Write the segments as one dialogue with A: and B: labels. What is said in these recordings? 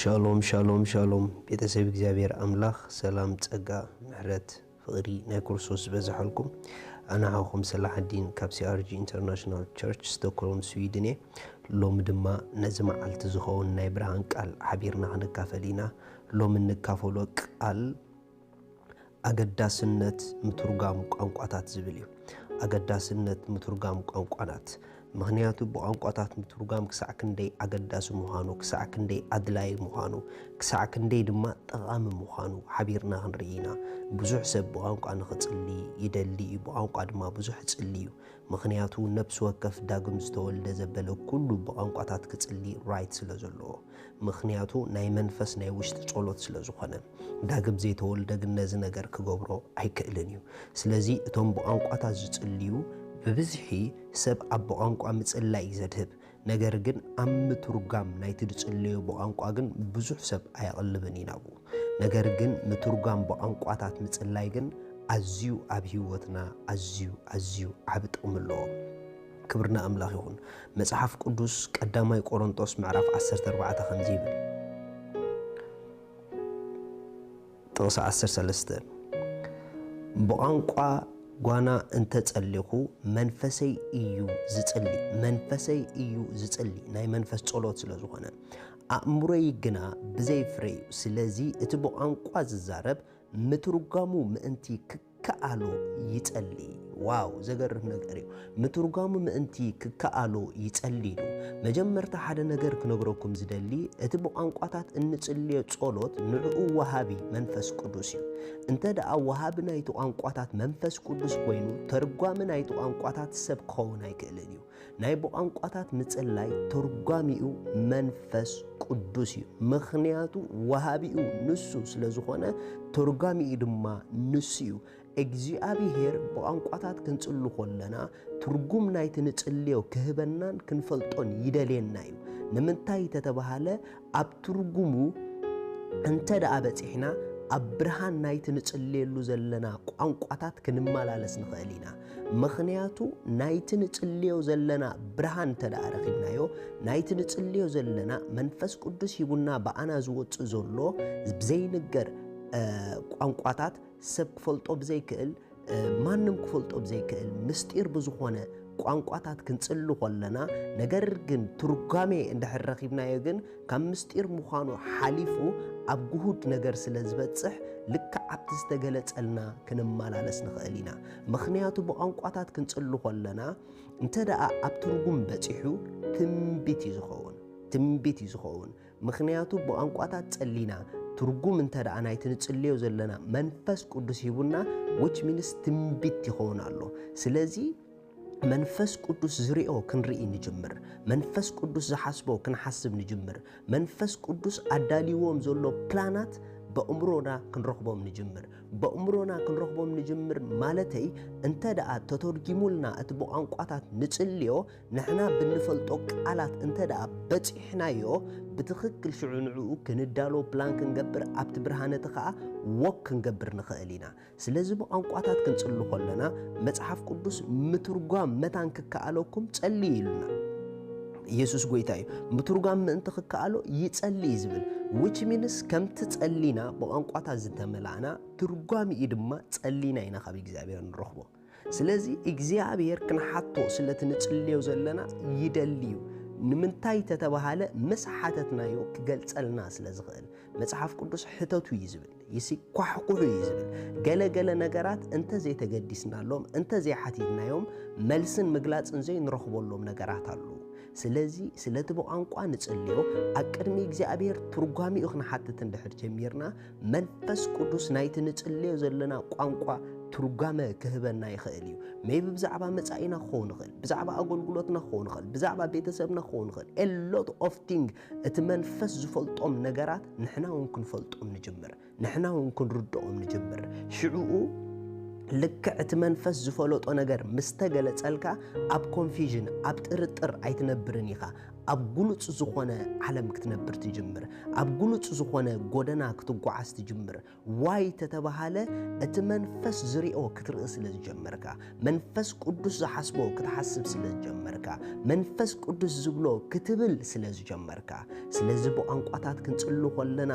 A: ሻሎም ሻሎም ሻሎም ቤተሰብ እግዚአብሔር አምላክ ሰላም ጸጋ ምሕረት ፍቅሪ ናይ ክርስቶስ በዛሕልኩም አና ሐኹም ሰልሓዲን ካብ ሲአርጂ ኢንተርናሽናል ቸርች ስቶክሆልም ስዊድን ሎም ድማ ነዚ መዓልቲ ዝኸውን ናይ ብርሃን ቃል ሓቢርና ክንካፈሊና ሎም እንካፈሎ ቃል ኣገዳስነት ምቱርጋም ቋንቋታት ዝብል እዩ ኣገዳስነት ምቱርጋም ቋንቋታት ምክንያቱ በቋንቋታት ምቱርጋም ክሳዕ ክንደይ ኣገዳስ ምዃኑ ክሳዕ ክንደይ ኣድላይ ምዃኑ ክሳዕ ክንደይ ድማ ጠቃሚ ምዃኑ ሓቢርና ክንርኢና ብዙሕ ሰብ በቋንቋ ንኽጽሊ ይደሊ በቋንቋ ድማ ብዙሕ ጽሊ እዩ ምክንያቱ ነፍስ ወከፍ ዳግም ዝተወልደ ዘበለ ኩሉ በቋንቋታት ክጽሊ ራይት ስለ ዘለዎ ምክንያቱ ናይ መንፈስ ናይ ውሽጢ ጸሎት ስለ ዝኾነ ዳግም ዘይተወልደ ግን ነዚ ነገር ክገብሮ ኣይክእልን እዩ ስለዚ እቶም በቋንቋታት ዝጽልዩ በብዝሒ ሰብ ኣብ በቋንቋ ምጽላይ ዘድህብ ነገር ግን ኣብ ምቱርጋም ናይቲ ዝጽልዩ በቋንቋ ግን ብዙሕ ሰብ ኣይቕልብን ይናቡ ነገር ግን ምቱርጋም በቋንቋታት ምጽላይ ግን ኣዝዩ ኣብ ህይወትና ኣዝዩ ዓብ ጥቕሚ ኣለዎ ክብርና ኣምላኽ ይኹን መጽሓፍ ቅዱስ ቀዳማይ ቆሮንቶስ ምዕራፍ 14 ከምዚ ይብል ጥቕሲ 13 በቋንቋ ጓና እንተ ጸሊኹ መንፈሰይ እዩ ዝጽሊ ናይ መንፈስ ጸሎት ስለ ዝኾነ ኣእምሮይ ግና ብዘይ ፍሬ ስለዚ እቲ በቋንቋ ዝዛረብ ምቱርጋሙ ምእንቲ ክከኣሎ ይጸሊ ዋው ዘገርም ነገር እዩ ምቱርጋሙ ምእንቲ ክከኣሎ ይጸሊ ኢሉ መጀመርታ ሓደ ነገር ክነግረኩም ዝደሊ እቲ በቋንቋታት እንጽልዮ ጸሎት ንዕኡ ወሃቢ መንፈስ ቅዱስ እዩ እንተ ደኣ ወሃቢ ናይቲ ቋንቋታት መንፈስ ቅዱስ ኮይኑ ተርጓሚ ናይቲ ቋንቋታት ሰብ ክኸውን ኣይክእልን እዩ ናይ በቋንቋታት ምጽላይ ተርጓሚኡ መንፈስ ቅዱስ እዩ ምክንያቱ ወሃቢኡ ንሱ ስለ ዝኾነ ተርጓሚኡ ድማ ንሱ እዩ እግዚአብሔር በቋንቋታት ክንጽሉ ኮለና ትርጉም ናይቲ ንጽልዮ ክህበናን ክንፈልጦን ይደልየና እዩ ንምንታይ ተተባሃለ ኣብ ትርጉሙ እንተ ደኣ በጺሕና ኣብ ብርሃን ናይቲ ንጽልየሉ ዘለና ቋንቋታት ክንመላለስ ንኽእል ኢና ምክንያቱ ናይቲ ንጽልዮ ዘለና ብርሃን እንተ ደኣ ረኺብናዮ ናይቲ ንጽልዮ ዘለና መንፈስ ቅዱስ ሂቡና በኣና ዝወጽእ ዘሎ ብዘይንገር ቋንቋታት ሰብ ክፈልጦ ብዘይክእል ማንም ክፈልጦ ብዘይክእል ምስጢር ብዝኾነ ቋንቋታት ክንጽሉ ኮለና ነገር ግን ትርጓሜ እንድሕር ረኺብናዮ ግን ካብ ምስጢር ምዃኑ ሓሊፉ ኣብ ጉሁድ ነገር ስለ ዝበጽሕ ልክዕ ኣብቲ ዝተገለጸልና ክንመላለስ ንኽእል ኢና ምክንያቱ በቋንቋታት ክንጽሉ ኮለና እንተ ደኣ ኣብ ትርጉም በጺሑ ትንቢት እዩ ዝኸውን ምክንያቱ በቋንቋታት ጸሊና ትርጉም እንተ ደኣ ናይቲ ንጽልዮ ዘለና መንፈስ ቅዱስ ሂቡና which means ትንቢት ይኸውን ኣሎ ስለዚ መንፈስ ቅዱስ ዝሪኦ ክንርኢ ንጅምር መንፈስ ቅዱስ ዝሓስቦ ክንሓስብ ንጅምር መንፈስ ቅዱስ ኣዳሊዎም ዘሎ ፕላናት በእምሮና ክንረኽቦም ንጅምር ማለተይ እንተ ደኣ ተተርጊሙልና እቲ በቋንቋታት ንጽልዮ ንሕና ብንፈልጦ ቃላት እንተ ደኣ በጺሕናዮ ብትኽክል ሽዑ ንዕኡ ክንዳሎ ፕላን ክንገብር ኣብቲ ብርሃነቲ ከዓ ወክ ክንገብር ንኽእል ኢና ስለዚ በቋንቋታት ክንጽሉ ኮለና መጽሓፍ ቅዱስ ምቱርጓም መታን ክከኣለኩም ጸልዩ ኢሉና ኢየሱስ ጎይታ እዩ ምቱርጋም ምእንቲ ክከኣሎ ይጸሊ ዝብል which means ከምቲ ጸሊና በቋንቋታት ዝተመላእና ትርጓሚኡ ድማ ጸሊና ኢና ካብ እግዚአብሔር ንረኽቦ ስለዚ እግዚአብሔር ክንሓቶ ስለቲ ንጽልዮ ዘለና ይደልዩ ንምንታይ ተተባሃለ ምስ ሓተትናዮ ክገልጸልና ስለ ዝኽእል መጽሓፍ ቅዱስ ሕተቱ እዩ ዝብል ይስኳሕኩሑ እዩ ዝብል ገለገለ ነገራት እንተ ዘይተገዲስናሎም እንተ ዘይሓቲትናዮም መልስን ምግላጽን ዘይንረኽበሎም ነገራት ኣሉ ስለዚ ስለቲ በቋንቋ ንጽልዮ ኣቅድሚ እግዚአብሔር ትርጓሚኡ ክንሓትት እንድሕር ጀሚርና መንፈስ ቅዱስ ናይቲ ንጽልዮ ዘለና ቋንቋ ትርጓመ ክህበና ይኽእል እዩ ሜቢ ብዛዕባ መጻኢና ክኸውን ይኽእል ብዛዕባ ኣገልግሎትና ክኸውን ይኽእል ብዛዕባ ቤተሰብና ክኸውን ይኽእል a lot of thing እቲ መንፈስ ዝፈልጦም ነገራት ንሕና እውን ክንፈልጦም ንጅምር ንሕና እውን ክንርድኦም ንጅምር ሽዑኡ ልክዕ እቲ መንፈስ ዝፈለጦ ነገር ምስተገለጸልካ ኣብ ኮንፊዥን ኣብ ጥርጥር ኣይትነብርን ኢኻ ኣብ ጉሉጽ ዝኾነ ዓለም ክትነብር ትጅምር ኣብ ጉሉጽ ዝኾነ ጎደና ክትጓዓዝ ትጅምር ዋይ ተተባሃለ እቲ መንፈስ ዝሪኦ ክትርኢ ስለ ዝጀመርካ መንፈስ ቅዱስ ዝሓስቦ ክትሓስብ ስለ ዝጀመርካ መንፈስ ቅዱስ ዝብሎ ክትብል ስለ ዝጀመርካ ስለዚ ብቋንቋታት ክንጽሉ ከለና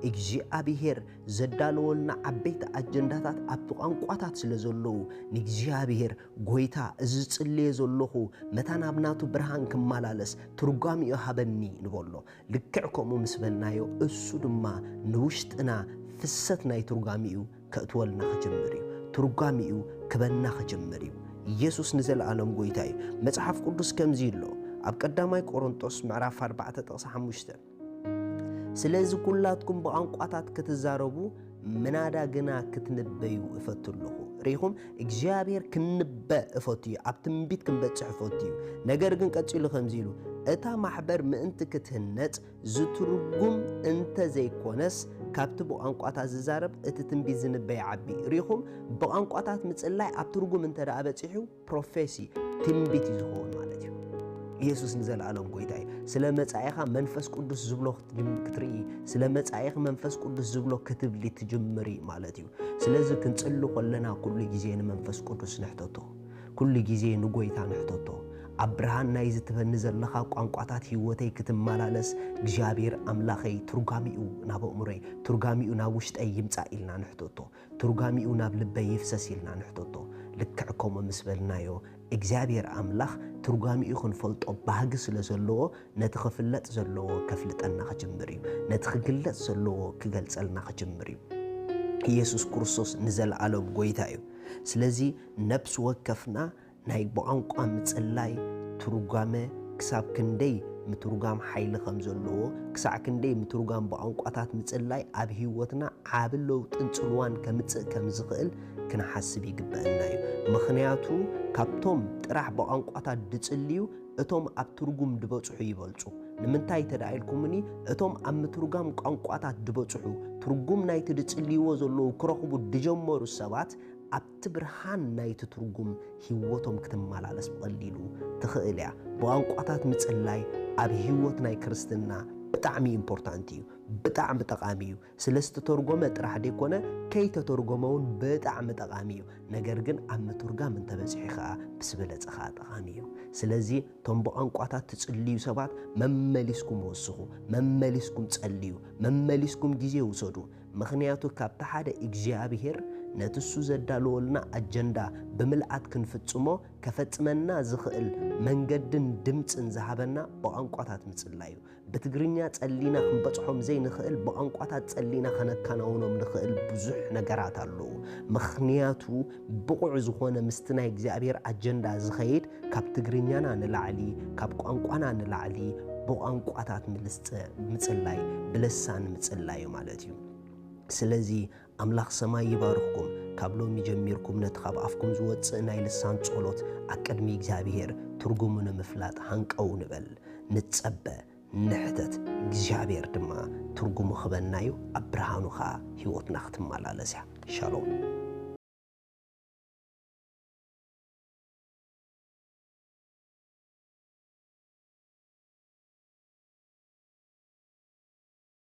A: እግዚአብሔር ዘዳለወልና ዓበይቲ ኣጀንዳታት ኣብ ቋንቋታት ስለ ዘለዉ ንእግዚአብሔር ጎይታ እዚ ጽልየ ዘለኹ መታ ናብናቱ ብርሃን ክመላለስ ትርጓሚኡ ሃበኒ ንበሎ ልክዕ ከምኡ ምስ በልናዮ እሱ ድማ ንውሽጥና ፍሰት ናይ ትርጓሚኡ ከእትወልና ክጅምር እዩ ትርጓሚኡ ክበና ክጅምር እዩ ኢየሱስ ንዘለዓለም ጎይታ እዩ መጽሓፍ ቅዱስ ከምዚ ኢሎ ኣብ ቀዳማይ ቆሮንቶስ ምዕራፍ 4:5 ስለዚ ኩላትኩም ብቋንቋታት ክትዛረቡ ምናዳ ግና ክትንበዩ እፈትለኹ ሪኹም እግዚአብሔር ክንበእ እፈትዩ ኣብ ትንቢት ክንበጽሕ እፈትዩ ነገር ግን ቀጽሉ ከምዚ ኢሉ እታ ማሕበር ምእንቲ ክትህነጽ ዝትርጉም እንተ ዘይኮነስ ካብቲ ብቋንቋታት ዝዛረብ እቲ ትንቢት ዝንበይ ዓቢ ሪኹም ብቋንቋታት ምጽላይ ኣብ ትርጉም እንተ ደኣ በጺሑ ፕሮፌሲ ትንቢት ይዝኸውን ማለት እዩ ኢየሱስ ንዘለዓለም ጎይታ እዩ ስለ መጻኢኻ መንፈስ ቅዱስ ዝብሎ ክትርኢ ስለ መጻኢኽ መንፈስ ቅዱስ ዝብሎ ክትብሊ ትጅምሪ ማለት እዩ ስለዚ ክንጽሉ ከለና ኩሉ ግዜ ንመንፈስ ቅዱስ ንሕተቶ ኩሉ ግዜ ንጎይታ ንሕተቶ ኣብ ብርሃን ናይ ዝትበኒ ዘለኻ ቋንቋታት ህይወተይ ክትመላለስ እግዚአብሔር ኣምላኸይ ትርጓሚኡ ናብ ኣእምሮይ ትርጓሚኡ ናብ ውሽጠይ ይምጻእ ኢልና ንሕተቶ ትርጓሚኡ ናብ ልበይ ይፍሰስ ኢልና ንሕተቶ ልክዕ ከምኡ ምስ በልናዮ እግዚአብሔር ኣምላኽ ትርጓሚኡ ክንፈልጦ ባህጊ ስለ ዘለዎ ነቲ ክፍለጥ ዘለዎ ከፍልጠና ክጅምር እዩ ነቲ ክግለጽ ዘለዎ ክገልጸልና ክጅምር እዩ ኢየሱስ ክርስቶስ ንዘለዓለም ጎይታ እዩ ስለዚ ነፍስ ወከፍና ናይ ብቋንቋ ምጽላይ ትርጓመ ክሳብ ክንደይ ምቱርጋም ሓይሊ ከም ዘለዎ ክሳዕ ክንደይ ምቱርጋም ብቋንቋታት ምጽላይ ኣብ ህይወትና ዓብ ለውጥን ጽልዋን ከምጽእ ከም ዝኽእል ክንሓስብ ይግበአና እዩ ምኽንያቱ ካብቶም ጥራሕ ብቋንቋታት ድጽልዩ እቶም ኣብ ትርጉም ድበጽሑ ይበልጹ ንምንታይ ተዳኢልኩምኒ እቶም ኣብ ምቱርጋም ቋንቋታት ድበጽሑ ትርጉም ናይቲ ድጽልይዎ ዘለዉ ክረኽቡ ድጀመሩ ሰባት ኣብቲ ብርሃን ናይቲ ትርጉም ህይወቶም ክትመላለስ ብቐሊሉ ትኽእል እያ ብቋንቋታት ምጽላይ ኣብ ህይወት ናይ ክርስትና ብጣዕሚ ኢምፖርታንት እዩ ብጣዕሚ ጠቃሚ እዩ ስለዝተተርጎመ ጥራሕ ደይኮነ ከይተተርጎመውን ብጣዕሚ ጠቃሚ እዩ ነገር ግን ኣብ ምቱርጋም እንተበጽሒኻ ብስበለጽኻ ጠቃሚ እዩ ስለዚ ቶም ብቋንቋታት ትጽልዩ ሰባት መመሊስኩም ወስኹ መመሊስኩም ጸልዩ መመሊስኩም ግዜ ውሰዱ ምኽንያቱ ካብቲ ሓደ እግዚአብሔር ነትሱ ዘዳለወልና ኣጀንዳ ብምልኣት ክንፍጽሞ ከፈጽመና ዝኽእል መንገድን ድምፅን ዝሃበና ብቋንቋታት ምጽላዩ ብትግርኛ ጸሊና ክንበጽሖም ዘይንኽእል ብቋንቋታት ጸሊና ከነካናውኖም ንኽእል ብዙሕ ነገራት ኣለዉ ምኽንያቱ ብቑዕ ዝኾነ ምስቲ ናይ እግዚአብሔር ኣጀንዳ ዝኸይድ ካብ ትግርኛና ንላዕሊ ካብ ቋንቋና ንላዕሊ ብቋንቋታት ምጽላይ ብልሳን ምጽላዩ ማለት እዩ ስለዚ ኣምላኽ ሰማይ ይባርኽኩም ካብ ሎሚ ጀሚርኩም ነቲ ካብ ኣፍኩም ዝወፅእ ናይ ልሳን ጸሎት ኣብ ቅድሚ እግዚአብሔር ትርጉሙ ንምፍላጥ ሃንቀው ንበል ንጸበ ንሕተት እግዚአብሔር ድማ ትርጉሙ ክበናዩ ኣብ ብርሃኑኻ ህይወትና ክትመላለስ እያ ሻሎም